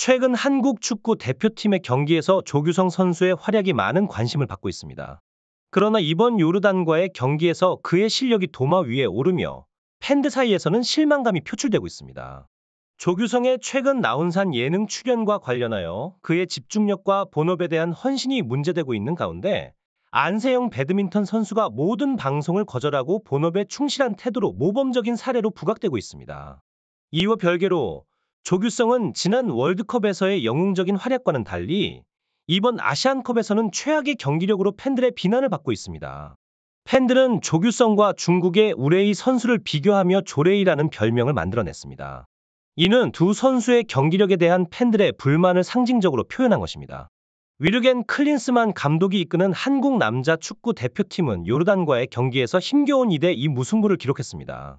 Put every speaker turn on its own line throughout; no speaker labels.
최근 한국 축구 대표팀의 경기에서 조규성 선수의 활약이 많은 관심을 받고 있습니다. 그러나 이번 요르단과의 경기에서 그의 실력이 도마 위에 오르며 팬들 사이에서는 실망감이 표출되고 있습니다. 조규성의 최근 나온산 예능 출연과 관련하여 그의 집중력과 본업에 대한 헌신이 문제되고 있는 가운데 안세영 배드민턴 선수가 모든 방송을 거절하고 본업에 충실한 태도로 모범적인 사례로 부각되고 있습니다. 이와 별개로 조규성은 지난 월드컵에서의 영웅적인 활약과는 달리 이번 아시안컵에서는 최악의 경기력으로 팬들의 비난을 받고 있습니다. 팬들은 조규성과 중국의 우레이 선수를 비교하며 조레이라는 별명을 만들어냈습니다. 이는 두 선수의 경기력에 대한 팬들의 불만을 상징적으로 표현한 것입니다. 위르겐 클린스만 감독이 이끄는 한국 남자 축구 대표팀은 요르단과의 경기에서 힘겨운 2대2 무승부를 기록했습니다.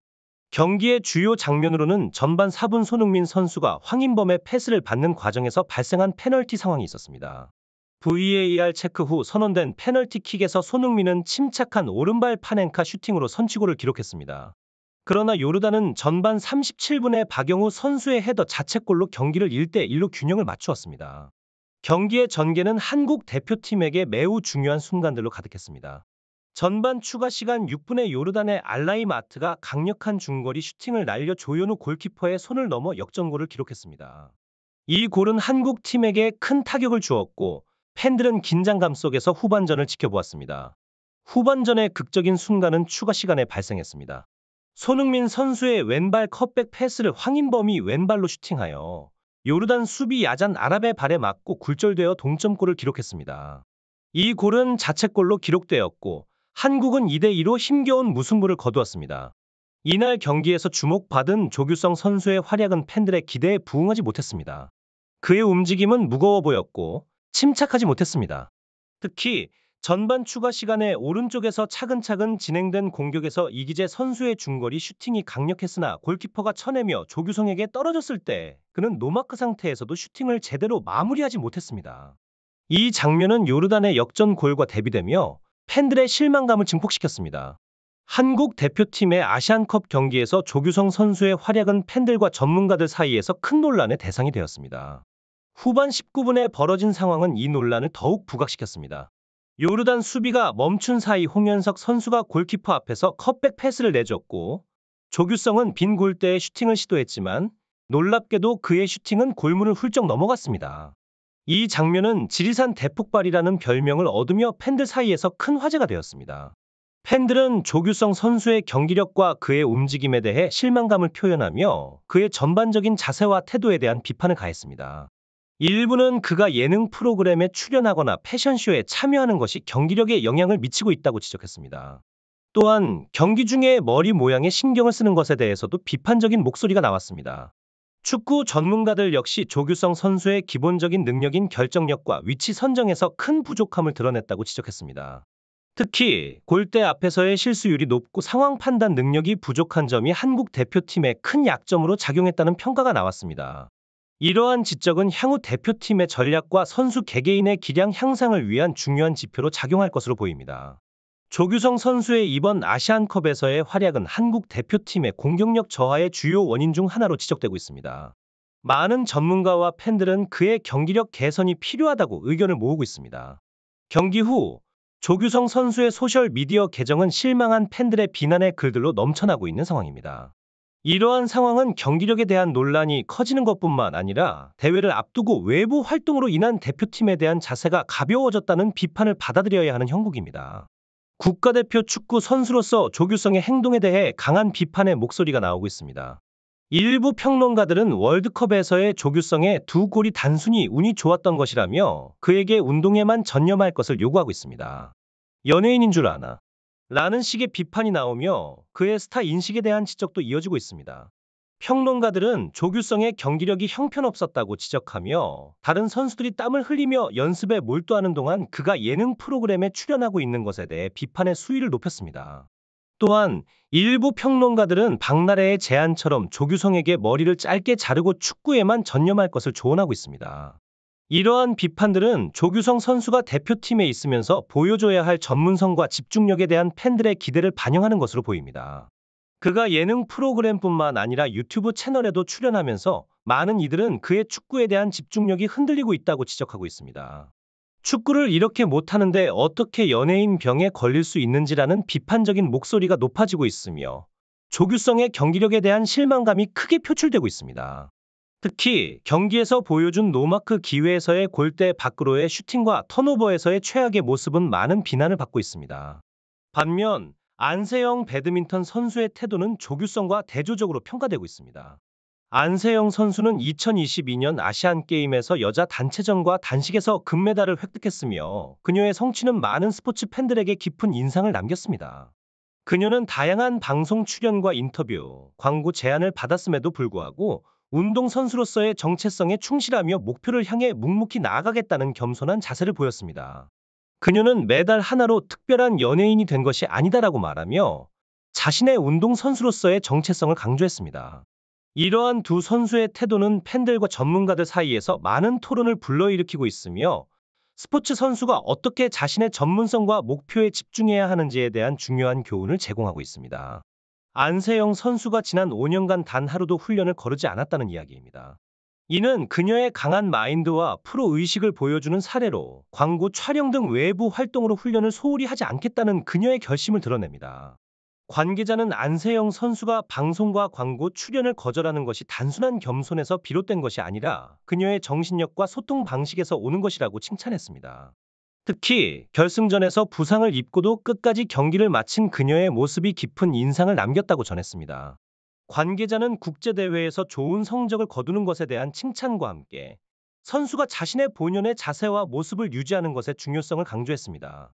경기의 주요 장면으로는 전반 4분 손흥민 선수가 황인범의 패스를 받는 과정에서 발생한 페널티 상황이 있었습니다. VAR 체크 후 선언된 페널티킥에서 손흥민은 침착한 오른발 파넨카 슈팅으로 선취골을 기록했습니다. 그러나 요르단은 전반 37분에 박영우 선수의 헤더 자책골로 경기를 1대1로 균형을 맞추었습니다. 경기의 전개는 한국 대표팀에게 매우 중요한 순간들로 가득했습니다. 전반 추가 시간 6분에 요르단의 알라이마트가 강력한 중거리 슈팅을 날려 조현우 골키퍼의 손을 넘어 역전골을 기록했습니다. 이 골은 한국 팀에게 큰 타격을 주었고 팬들은 긴장감 속에서 후반전을 지켜보았습니다. 후반전의 극적인 순간은 추가 시간에 발생했습니다. 손흥민 선수의 왼발 컷백 패스를 황인범이 왼발로 슈팅하여 요르단 수비 야잔 아랍의 발에 맞고 굴절되어 동점골을 기록했습니다. 이 골은 자책골로 기록되었고 한국은 2대2로 힘겨운 무승부를 거두었습니다. 이날 경기에서 주목받은 조규성 선수의 활약은 팬들의 기대에 부응하지 못했습니다. 그의 움직임은 무거워 보였고 침착하지 못했습니다. 특히 전반 추가 시간에 오른쪽에서 차근차근 진행된 공격에서 이기재 선수의 중거리 슈팅이 강력했으나 골키퍼가 쳐내며 조규성에게 떨어졌을 때 그는 노마크 상태에서도 슈팅을 제대로 마무리하지 못했습니다. 이 장면은 요르단의 역전골과 대비되며 팬들의 실망감을 증폭시켰습니다. 한국 대표팀의 아시안컵 경기에서 조규성 선수의 활약은 팬들과 전문가들 사이에서 큰 논란의 대상이 되었습니다. 후반 19분에 벌어진 상황은 이 논란을 더욱 부각시켰습니다. 요르단 수비가 멈춘 사이 홍현석 선수가 골키퍼 앞에서 컷백 패스를 내줬고 조규성은 빈 골대에 슈팅을 시도했지만 놀랍게도 그의 슈팅은 골문을 훌쩍 넘어갔습니다. 이 장면은 지리산 대폭발이라는 별명을 얻으며 팬들 사이에서 큰 화제가 되었습니다. 팬들은 조규성 선수의 경기력과 그의 움직임에 대해 실망감을 표현하며 그의 전반적인 자세와 태도에 대한 비판을 가했습니다. 일부는 그가 예능 프로그램에 출연하거나 패션쇼에 참여하는 것이 경기력에 영향을 미치고 있다고 지적했습니다. 또한 경기 중에 머리 모양에 신경을 쓰는 것에 대해서도 비판적인 목소리가 나왔습니다. 축구 전문가들 역시 조규성 선수의 기본적인 능력인 결정력과 위치 선정에서 큰 부족함을 드러냈다고 지적했습니다. 특히 골대 앞에서의 실수율이 높고 상황 판단 능력이 부족한 점이 한국 대표팀의 큰 약점으로 작용했다는 평가가 나왔습니다. 이러한 지적은 향후 대표팀의 전략과 선수 개개인의 기량 향상을 위한 중요한 지표로 작용할 것으로 보입니다. 조규성 선수의 이번 아시안컵에서의 활약은 한국 대표팀의 공격력 저하의 주요 원인 중 하나로 지적되고 있습니다. 많은 전문가와 팬들은 그의 경기력 개선이 필요하다고 의견을 모으고 있습니다. 경기 후 조규성 선수의 소셜미디어 계정은 실망한 팬들의 비난의 글들로 넘쳐나고 있는 상황입니다. 이러한 상황은 경기력에 대한 논란이 커지는 것뿐만 아니라 대회를 앞두고 외부 활동으로 인한 대표팀에 대한 자세가 가벼워졌다는 비판을 받아들여야 하는 형국입니다. 국가대표 축구 선수로서 조규성의 행동에 대해 강한 비판의 목소리가 나오고 있습니다. 일부 평론가들은 월드컵에서의 조규성의 두 골이 단순히 운이 좋았던 것이라며 그에게 운동에만 전념할 것을 요구하고 있습니다. 연예인인 줄 아나? 라는 식의 비판이 나오며 그의 스타 인식에 대한 지적도 이어지고 있습니다. 평론가들은 조규성의 경기력이 형편없었다고 지적하며 다른 선수들이 땀을 흘리며 연습에 몰두하는 동안 그가 예능 프로그램에 출연하고 있는 것에 대해 비판의 수위를 높였습니다. 또한 일부 평론가들은 박나래의 제안처럼 조규성에게 머리를 짧게 자르고 축구에만 전념할 것을 조언하고 있습니다. 이러한 비판들은 조규성 선수가 대표팀에 있으면서 보여줘야 할 전문성과 집중력에 대한 팬들의 기대를 반영하는 것으로 보입니다. 그가 예능 프로그램뿐만 아니라 유튜브 채널에도 출연하면서 많은 이들은 그의 축구에 대한 집중력이 흔들리고 있다고 지적하고 있습니다. 축구를 이렇게 못하는데 어떻게 연예인 병에 걸릴 수 있는지라는 비판적인 목소리가 높아지고 있으며 조규성의 경기력에 대한 실망감이 크게 표출되고 있습니다. 특히 경기에서 보여준 노마크 기회에서의 골대 밖으로의 슈팅과 턴오버에서의 최악의 모습은 많은 비난을 받고 있습니다. 반면 안세영 배드민턴 선수의 태도는 조규성과 대조적으로 평가되고 있습니다. 안세영 선수는 2022년 아시안게임에서 여자 단체전과 단식에서 금메달을 획득했으며 그녀의 성취는 많은 스포츠 팬들에게 깊은 인상을 남겼습니다. 그녀는 다양한 방송 출연과 인터뷰, 광고 제안을 받았음에도 불구하고 운동선수로서의 정체성에 충실하며 목표를 향해 묵묵히 나아가겠다는 겸손한 자세를 보였습니다. 그녀는 메달 하나로 특별한 연예인이 된 것이 아니다라고 말하며 자신의 운동선수로서의 정체성을 강조했습니다. 이러한 두 선수의 태도는 팬들과 전문가들 사이에서 많은 토론을 불러일으키고 있으며 스포츠 선수가 어떻게 자신의 전문성과 목표에 집중해야 하는지에 대한 중요한 교훈을 제공하고 있습니다. 안세영 선수가 지난 5년간 단 하루도 훈련을 거르지 않았다는 이야기입니다. 이는 그녀의 강한 마인드와 프로 의식을 보여주는 사례로 광고 촬영 등 외부 활동으로 훈련을 소홀히 하지 않겠다는 그녀의 결심을 드러냅니다. 관계자는 안세영 선수가 방송과 광고 출연을 거절하는 것이 단순한 겸손에서 비롯된 것이 아니라 그녀의 정신력과 소통 방식에서 오는 것이라고 칭찬했습니다. 특히 결승전에서 부상을 입고도 끝까지 경기를 마친 그녀의 모습이 깊은 인상을 남겼다고 전했습니다. 관계자는 국제대회에서 좋은 성적을 거두는 것에 대한 칭찬과 함께 선수가 자신의 본연의 자세와 모습을 유지하는 것의 중요성을 강조했습니다.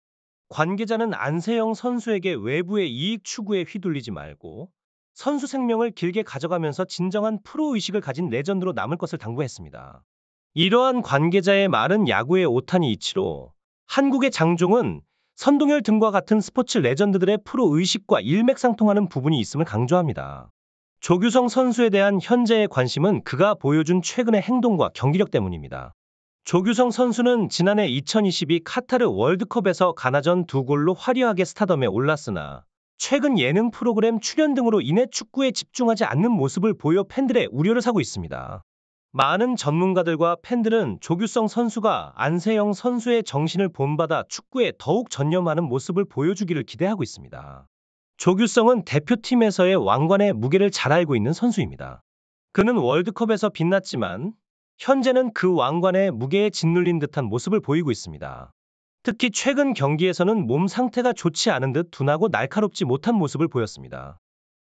관계자는 안세영 선수에게 외부의 이익 추구에 휘둘리지 말고 선수 생명을 길게 가져가면서 진정한 프로의식을 가진 레전드로 남을 것을 당부했습니다. 이러한 관계자의 말은 야구의 오타니 이치로, 한국의 장종은, 선동열 등과 같은 스포츠 레전드들의 프로의식과 일맥상통하는 부분이 있음을 강조합니다. 조규성 선수에 대한 현재의 관심은 그가 보여준 최근의 행동과 경기력 때문입니다. 조규성 선수는 지난해 2022 카타르 월드컵에서 가나전 2골로 화려하게 스타덤에 올랐으나 최근 예능 프로그램 출연 등으로 인해 축구에 집중하지 않는 모습을 보여 팬들의 우려를 사고 있습니다. 많은 전문가들과 팬들은 조규성 선수가 안세영 선수의 정신을 본받아 축구에 더욱 전념하는 모습을 보여주기를 기대하고 있습니다. 조규성은 대표팀에서의 왕관의 무게를 잘 알고 있는 선수입니다. 그는 월드컵에서 빛났지만 현재는 그 왕관의 무게에 짓눌린 듯한 모습을 보이고 있습니다. 특히 최근 경기에서는 몸 상태가 좋지 않은 듯 둔하고 날카롭지 못한 모습을 보였습니다.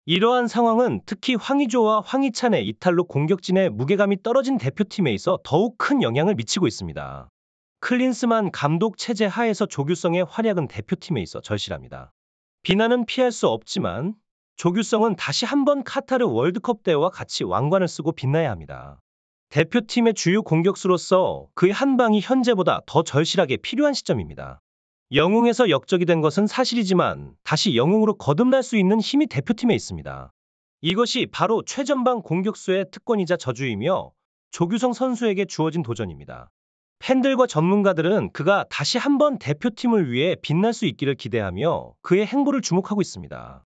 이러한 상황은 특히 황의조와 황희찬의 이탈로 공격진의 무게감이 떨어진 대표팀에 있어 더욱 큰 영향을 미치고 있습니다. 클린스만 감독 체제 하에서 조규성의 활약은 대표팀에 있어 절실합니다. 비난은 피할 수 없지만 조규성은 다시 한번 카타르 월드컵 때와 같이 왕관을 쓰고 빛나야 합니다. 대표팀의 주요 공격수로서 그의 한 방이 현재보다 더 절실하게 필요한 시점입니다. 영웅에서 역적이 된 것은 사실이지만 다시 영웅으로 거듭날 수 있는 힘이 대표팀에 있습니다. 이것이 바로 최전방 공격수의 특권이자 저주이며 조규성 선수에게 주어진 도전입니다. 팬들과 전문가들은 그가 다시 한번 대표팀을 위해 빛날 수 있기를 기대하며 그의 행보를 주목하고 있습니다.